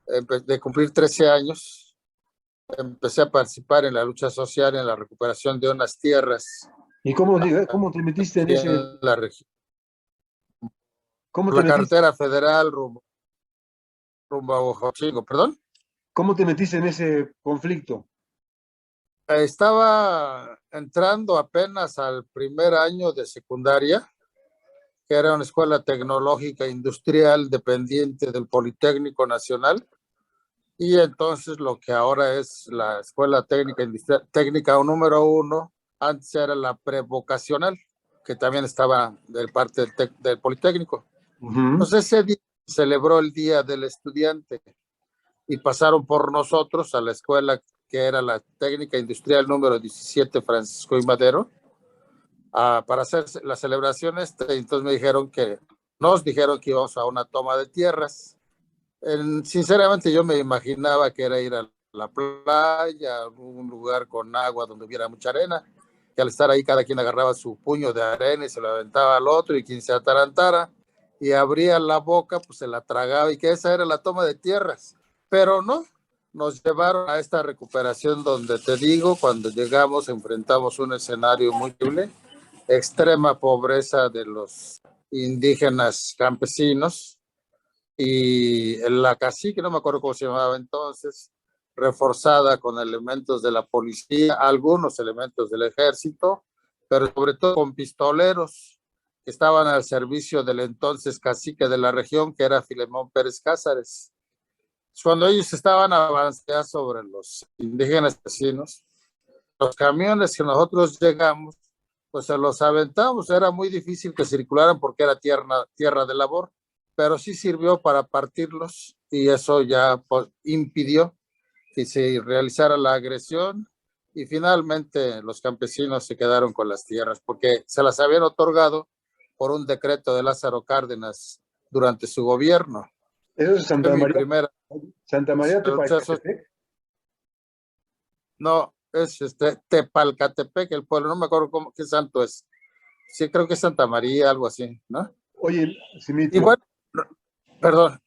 de cumplir 13 años, empecé a participar en la lucha social, en la recuperación de unas tierras ¿Y cómo te metiste en ese, en la región, cómo te la metiste, carretera federal rumbo a Ojocingo, perdón. cómo te metiste en ese conflicto? Estaba entrando apenas al primer año de secundaria, que era una escuela tecnológica industrial dependiente del Politécnico Nacional, y entonces lo que ahora es la Escuela Técnica Industrial, técnica número 1, antes era la prevocacional, que también estaba de parte del Politécnico. Ujú. Entonces ese día se celebró el Día del Estudiante y pasaron por nosotros a la escuela que era la Técnica Industrial número 17 Francisco y Madero, para hacer la celebración. Entonces nos dijeron que íbamos a una toma de tierras. Sinceramente yo me imaginaba que era ir a la playa, a un lugar con agua donde hubiera mucha arena, que al estar ahí cada quien agarraba su puño de arena y se lo aventaba al otro, y quien se atarantara y abría la boca, pues se la tragaba, y que esa era la toma de tierras. Pero no, nos llevaron a esta recuperación donde, te digo, cuando llegamos enfrentamos un escenario muy terrible, extrema pobreza de los indígenas campesinos, y la cacique, no me acuerdo cómo se llamaba entonces, reforzada con elementos de la policía, algunos elementos del ejército, pero sobre todo con pistoleros que estaban al servicio del entonces cacique de la región, que era Filemón Pérez Cázares. Cuando ellos estaban avanzando sobre los indígenas vecinos, los camiones que nosotros llegamos, pues se los aventamos. Era muy difícil que circularan porque era tierra de labor, pero sí sirvió para partirlos, y eso ya pues, impidió que se realizara la agresión, y finalmente los campesinos se quedaron con las tierras porque se las habían otorgado por un decreto de Lázaro Cárdenas durante su gobierno. Eso es Fue mi primera Santa María lucha social. Tepalcatepec. No, es Tepalcatepec, el pueblo, no me acuerdo qué santo es. Sí, creo que es Santa María, algo así, ¿no? Oye, Y Simitro, bueno, perdón,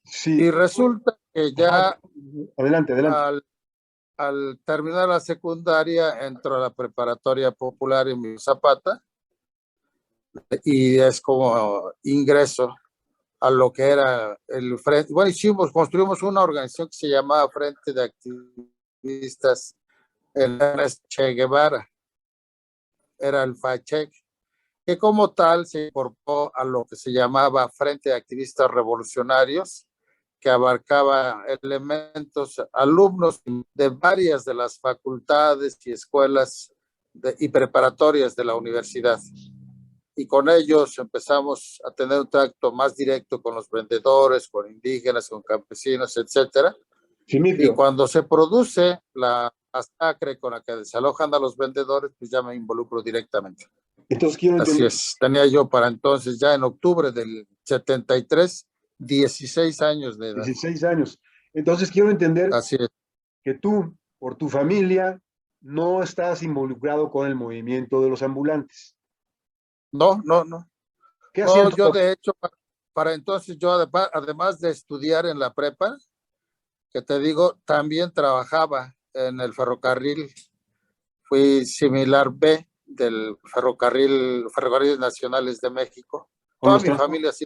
sí, y resulta que ajá, ya adelante, adelante. al terminar la secundaria entro a la preparatoria popular en mi Zapata, y es como ingreso a lo que era el frente. Bueno, construimos una organización que se llamaba Frente de Activistas en Che Guevara, era el FACHEC, que como tal se incorporó a lo que se llamaba Frente de Activistas Revolucionarios, que abarcaba elementos, alumnos de varias de las facultades y escuelas y preparatorias de la universidad. Y con ellos empezamos a tener un tracto más directo con los vendedores, con indígenas, con campesinos, etcétera. Y Simitro, cuando se produce la masacre con la que desalojan a los vendedores, pues ya me involucro directamente. entonces quiero Así entender, es, tenía yo para entonces, ya en octubre del 73, 16 años de edad. 16 años, entonces quiero entender Así es. que tú, por tu familia, no estás involucrado con el movimiento de los ambulantes. No, no, no. ¿Qué hacían No, tus yo papás? de hecho, para entonces yo además de estudiar en la prepa, que te digo, también trabajaba en el ferrocarril. Fui similar B del Ferrocarriles Nacionales de México. Con Toda los, mi familia sí,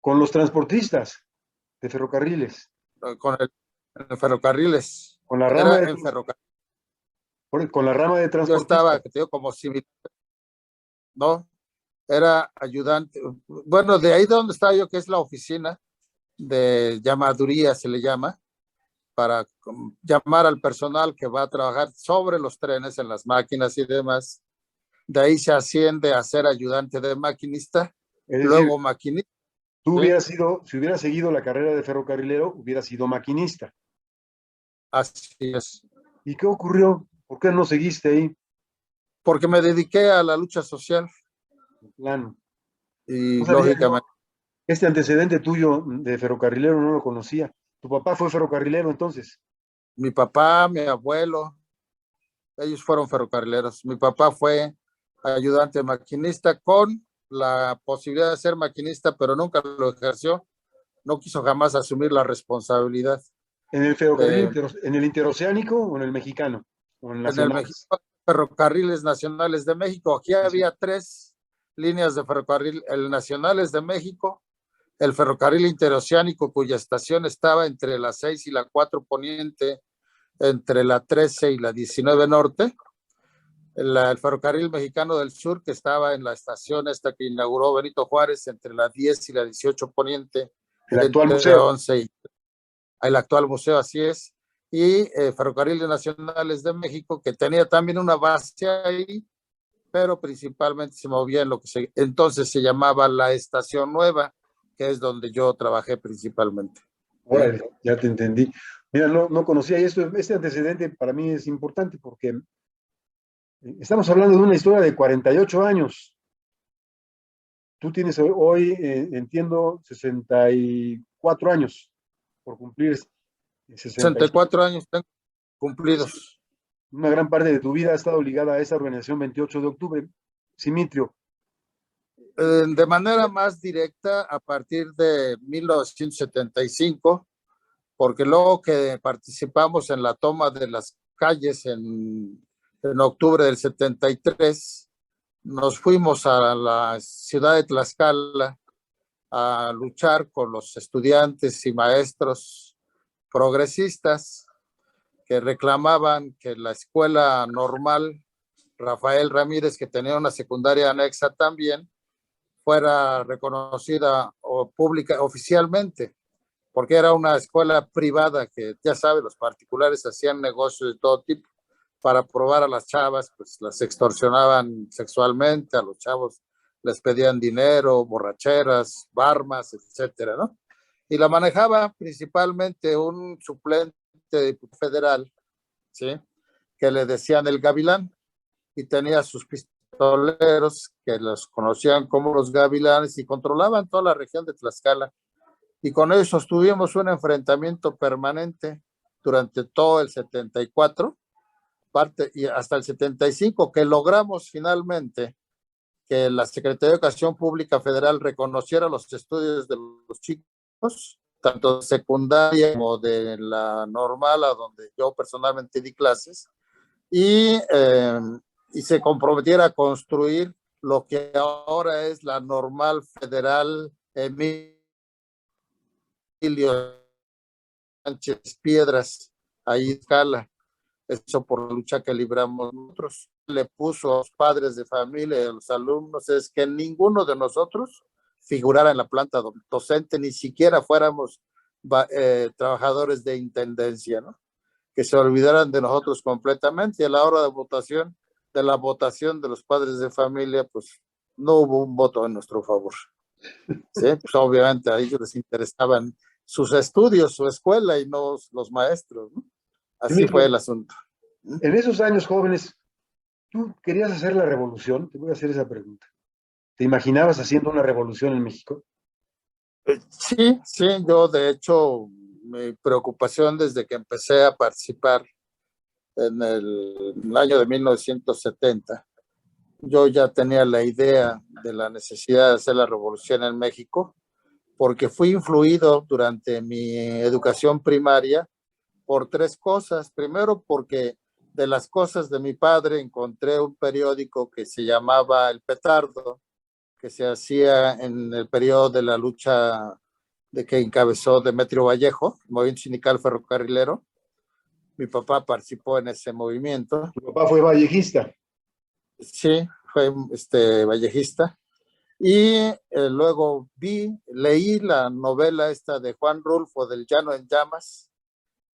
con los transportistas de ferrocarriles, con el ferrocarriles. con la rama Era de, en ferrocarril. con la rama de Yo estaba, transportistas. te digo, como similar, ¿no? Era ayudante. Bueno, de ahí donde estaba yo, que es la oficina de llamaduría, se le llama, para llamar al personal que va a trabajar sobre los trenes, en las máquinas y demás. De ahí se asciende a ser ayudante de maquinista, Es decir, luego maquinista. tú ¿Sí? hubieras sido, si hubieras seguido la carrera de ferrocarrilero, hubieras sido maquinista. Así es. ¿Y qué ocurrió? ¿Por qué no seguiste ahí? Porque me dediqué a la lucha social, Plano. No y sabía yo, lógicamente este antecedente tuyo de ferrocarrilero no lo conocía. ¿Tu papá fue ferrocarrilero entonces? mi papá, mi abuelo, ellos fueron ferrocarrileros. Mi papá fue ayudante maquinista con la posibilidad de ser maquinista, pero nunca lo ejerció no quiso jamás asumir la responsabilidad. ¿En el ferrocarril, en el interoceánico o en el mexicano? ¿O en En el nacionales? México, Ferrocarriles Nacionales de México, aquí había 3 líneas de ferrocarril: el Nacionales de México, el ferrocarril interoceánico, cuya estación estaba entre la 6 y la 4 poniente, entre la 13 y la 19 norte, el ferrocarril mexicano del sur, que estaba en la estación esta que inauguró Benito Juárez, entre la 10 y la 18 poniente, El actual entre museo. 11 y el actual museo, así es, y Ferrocarriles Nacionales de México, que tenía también una base ahí, pero principalmente se movía en lo que entonces se llamaba la Estación Nueva, que es donde yo trabajé principalmente. ¿Sí? Órale, ya te entendí. Mira, no conocía esto. Este antecedente para mí es importante porque estamos hablando de una historia de 48 años. Tú tienes hoy, entiendo, 64 años por cumplir 65. 64 años tengo cumplidos. Una gran parte de tu vida ha estado ligada a esa organización 28 de octubre. Simitrio, De manera más directa a partir de 1975, porque luego que participamos en la toma de las calles en octubre del 73, nos fuimos a la ciudad de Tlaxcala a luchar con los estudiantes y maestros progresistas que reclamaban que la escuela normal Rafael Ramírez, que tenía una secundaria anexa también, fuera reconocida o pública oficialmente, porque era una escuela privada que, ya sabe, los particulares hacían negocios de todo tipo para probar a las chavas, pues las extorsionaban sexualmente, a los chavos les pedían dinero, borracheras, barmas, etcétera, ¿no? Y la manejaba principalmente un suplente federal, ¿sí? Que le decían el Gavilán, y tenía sus pistoleros que los conocían como los Gavilanes y controlaban toda la región de Tlaxcala. Y con ellos tuvimos un enfrentamiento permanente durante todo el 74, y hasta el 75, que logramos finalmente que la Secretaría de Educación Pública Federal reconociera los estudios de los chicos, tanto de secundaria como de la normal, a donde yo personalmente di clases, y, eh, y se comprometiera a construir lo que ahora es la normal federal Emilio Sánchez Piedras, ahí escala. Eso por la lucha que libramos nosotros. Le puso a los padres de familia y a los alumnos es que ninguno de nosotros figurara en la planta docente, ni siquiera fuéramos trabajadores de intendencia, ¿no? Que se olvidaran de nosotros completamente, y a la hora de la votación de los padres de familia, pues no hubo un voto en nuestro favor. ¿Sí? Pues obviamente a ellos les interesaban sus estudios, su escuela, y no los maestros, ¿no? Así fue Simitrio, el asunto. en esos años jóvenes, ¿tú querías hacer la revolución? Te voy a hacer esa pregunta. ¿Te imaginabas haciendo una revolución en México? Sí, sí, yo de hecho, mi preocupación desde que empecé a participar en el año de 1970, yo ya tenía la idea de la necesidad de hacer la revolución en México, porque fui influido durante mi educación primaria por 3 cosas. Primero, porque de las cosas de mi padre encontré un periódico que se llamaba El Petardo, que se hacía en el periodo de la lucha de que encabezó Demetrio Vallejo, movimiento sindical ferrocarrilero. Mi papá participó en ese movimiento. Tu papá fue vallejista. Sí, fue vallejista. Y luego leí la novela esta de Juan Rulfo, del Llano en Llamas,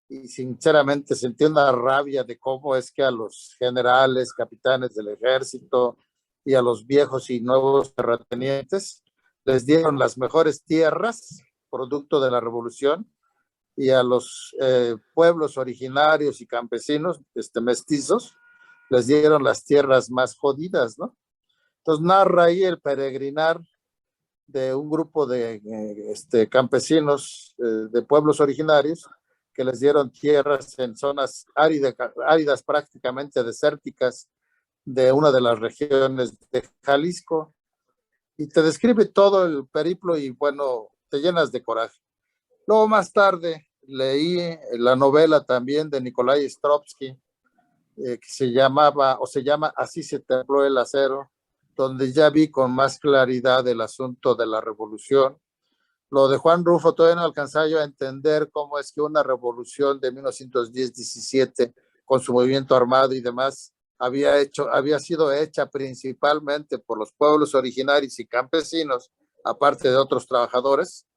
y sinceramente sentí una rabia de cómo es que a los generales, capitanes del ejército y a los viejos y nuevos terratenientes les dieron las mejores tierras, producto de la revolución, y a los pueblos originarios y campesinos, mestizos, les dieron las tierras más jodidas, ¿no? Entonces narra ahí el peregrinar de un grupo de campesinos de pueblos originarios que les dieron tierras en zonas áridas, prácticamente desérticas, de una de las regiones de Jalisco, y te describe todo el periplo y bueno, te llenas de coraje. Luego más tarde leí la novela también de Nikolai Ostrovsky, que se llamaba o se llama Así se templó el acero, donde ya vi con más claridad el asunto de la revolución. Lo de Juan Rulfo todavía no alcanzaba yo a entender cómo es que una revolución de 1910-17 con su movimiento armado y demás había sido hecha principalmente por los pueblos originarios y campesinos, aparte de otros trabajadores,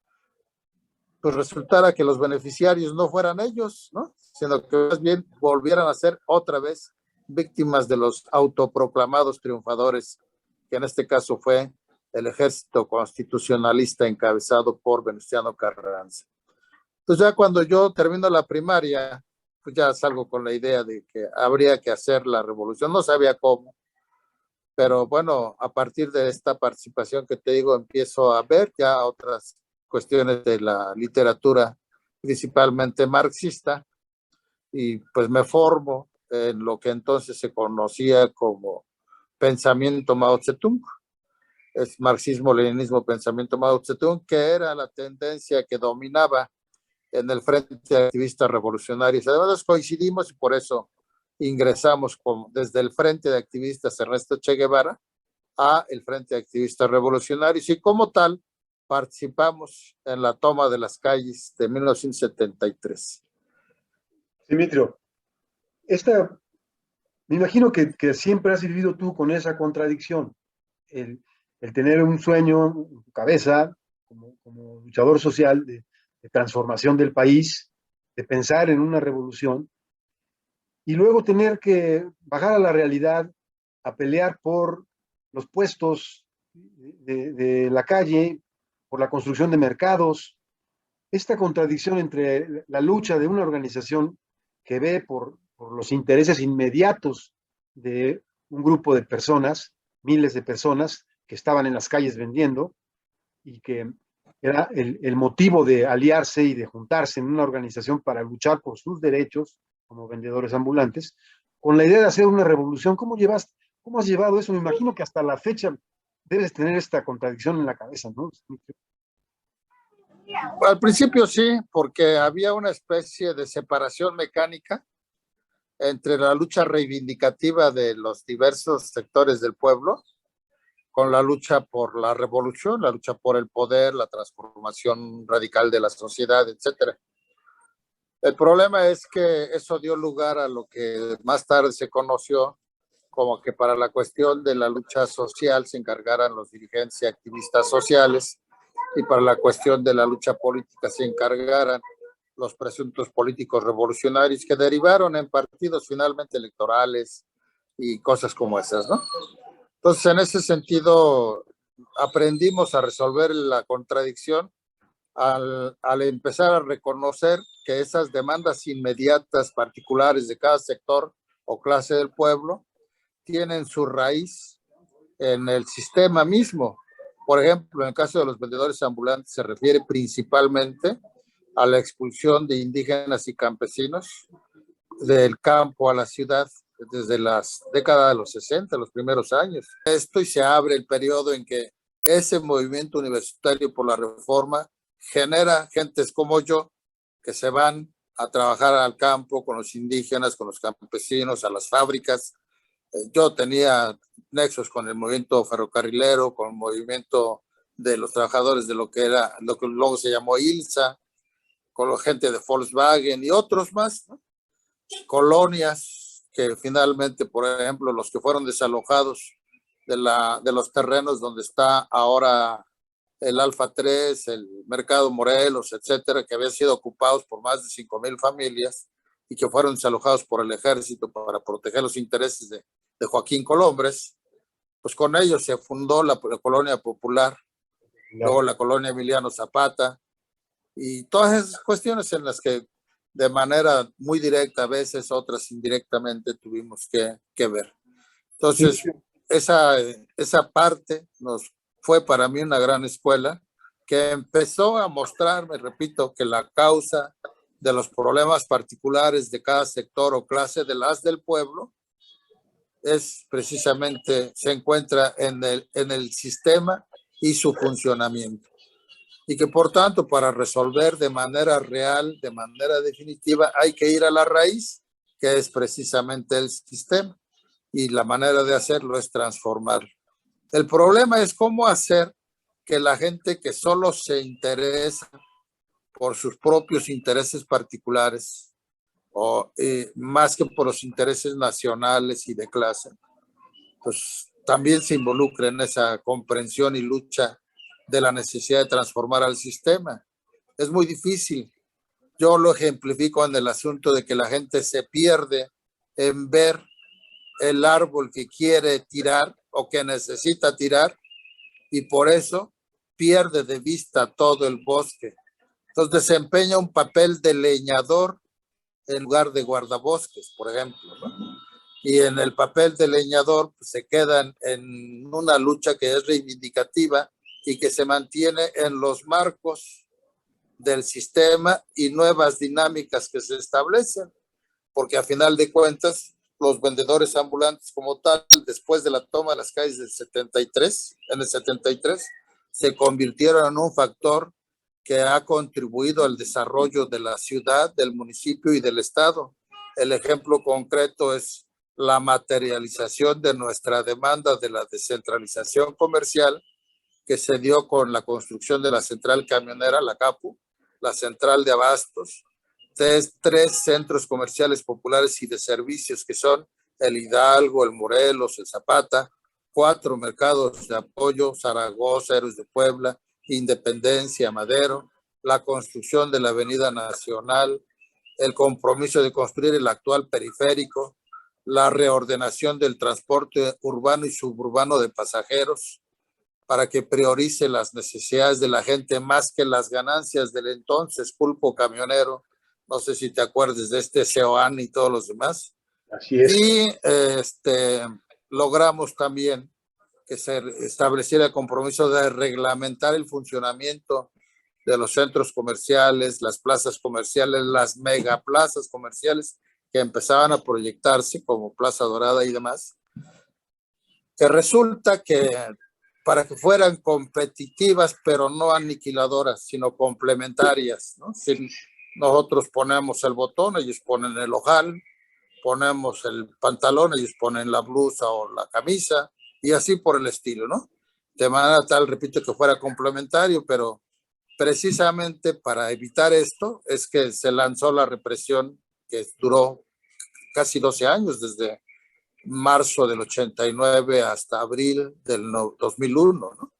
pues resultara que los beneficiarios no fueran ellos, ¿no? Sino que más bien volvieran a ser otra vez víctimas de los autoproclamados triunfadores, que en este caso fue el ejército constitucionalista encabezado por Venustiano Carranza. Entonces ya cuando yo termino la primaria, pues ya salgo con la idea de que habría que hacer la revolución. No sabía cómo, pero bueno, a partir de esta participación que te digo, empiezo a ver ya otras cuestiones de la literatura, principalmente marxista, y pues me formo en lo que entonces se conocía como pensamiento Mao Zedong. Es marxismo, leninismo, pensamiento Mao Zedong, que era la tendencia que dominaba en el Frente de Activistas Revolucionarios. Además coincidimos y por eso ingresamos desde el Frente de Activistas Ernesto Che Guevara a el Frente de Activistas Revolucionarios, y como tal participamos en la toma de las calles de 1973. Dimitrio, me imagino que siempre has vivido tú con esa contradicción, el, el tener un sueño en tu cabeza como luchador social de transformación del país, de pensar en una revolución, y luego tener que bajar a la realidad, a pelear por los puestos de la calle, por la construcción de mercados. Esta contradicción entre la lucha de una organización que ve por los intereses inmediatos de un grupo de personas, miles de personas que estaban en las calles vendiendo, y que era el motivo de aliarse y de juntarse en una organización para luchar por sus derechos como vendedores ambulantes, con la idea de hacer una revolución. ¿Cómo has llevado eso? Me imagino que hasta la fecha debes tener esta contradicción en la cabeza, ¿no? Al principio sí, porque había una especie de separación mecánica entre la lucha reivindicativa de los diversos sectores del pueblo con la lucha por la revolución, la lucha por el poder, la transformación radical de la sociedad, etcétera. El problema es que eso dio lugar a lo que más tarde se conoció como que para la cuestión de la lucha social se encargaran los dirigentes y activistas sociales, y para la cuestión de la lucha política se encargaran los presuntos políticos revolucionarios, que derivaron en partidos finalmente electorales y cosas como esas, ¿no? Entonces, en ese sentido, aprendimos a resolver la contradicción al empezar a reconocer que esas demandas inmediatas particulares de cada sector o clase del pueblo tienen su raíz en el sistema mismo. Por ejemplo, en el caso de los vendedores ambulantes se refiere principalmente a la expulsión de indígenas y campesinos del campo a la ciudad desde las décadas de los 60, los primeros años. Esto, y se abre el periodo en que ese movimiento universitario por la reforma genera gentes como yo que se van a trabajar al campo con los indígenas, con los campesinos, a las fábricas. Yo tenía nexos con el movimiento ferrocarrilero, con el movimiento de los trabajadores de lo que era, lo que luego se llamó ILSA, con la gente de Volkswagen y otros más, ¿no? Colonias que finalmente, por ejemplo, los que fueron desalojados de los terrenos donde está ahora el Alfa 3, el Mercado Morelos, etcétera, que habían sido ocupados por más de 5,000 familias y que fueron desalojados por el ejército para proteger los intereses de Joaquín Colombres, pues con ellos se fundó la Colonia Popular, luego la Colonia Emiliano Zapata, y todas esas cuestiones en las que de manera muy directa, a veces otras indirectamente, tuvimos que ver. Entonces, esa parte fue para mí una gran escuela que empezó a mostrarme, repito, que la causa de los problemas particulares de cada sector o clase de las del pueblo es precisamente, se encuentra en el sistema y su funcionamiento. y que por tanto para resolver de manera real, de manera definitiva, hay que ir a la raíz, que es precisamente el sistema, y la manera de hacerlo es transformarlo. El problema es cómo hacer que la gente que solo se interesa por sus propios intereses particulares, o más que por los intereses nacionales y de clase, pues también se involucre en esa comprensión y lucha de la necesidad de transformar al sistema. Es muy difícil. Yo lo ejemplifico en el asunto de que la gente se pierde en ver el árbol que quiere tirar o que necesita tirar, y por eso pierde de vista todo el bosque. Entonces desempeña un papel de leñador en lugar de guardabosques, por ejemplo, ¿no? Y en el papel de leñador pues, se quedan en una lucha que es reivindicativa y que se mantiene en los marcos del sistema y nuevas dinámicas que se establecen, porque a final de cuentas los vendedores ambulantes como tal, después de la toma de las calles del 73, en el 73, se convirtieron en un factor que ha contribuido al desarrollo de la ciudad, del municipio y del estado. El ejemplo concreto es la materialización de nuestra demanda de la descentralización comercial que se dio con la construcción de la central camionera, la CAPU, la central de abastos, tres centros comerciales populares y de servicios que son el Hidalgo, el Morelos, el Zapata, 4 mercados de apoyo, Zaragoza, Héroes de Puebla, Independencia, Madero, la construcción de la Avenida Nacional, el compromiso de construir el actual periférico, la reordenación del transporte urbano y suburbano de pasajeros para que priorice las necesidades de la gente más que las ganancias del entonces pulpo camionero. No sé si te acuerdas de este Seoane y todos los demás. Así es. Y logramos también que se estableciera el compromiso de reglamentar el funcionamiento de los centros comerciales, las plazas comerciales, las megaplazas comerciales que empezaban a proyectarse como Plaza Dorada y demás, que resulta que para que fueran competitivas, pero no aniquiladoras, sino complementarias, ¿no? Si nosotros ponemos el botón, ellos ponen el ojal, ponemos el pantalón, ellos ponen la blusa o la camisa, y así por el estilo, ¿no? De manera tal, repito, que fuera complementario, pero precisamente para evitar esto es que se lanzó la represión que duró casi 12 años, desde marzo del 89 hasta abril del 2001, ¿no?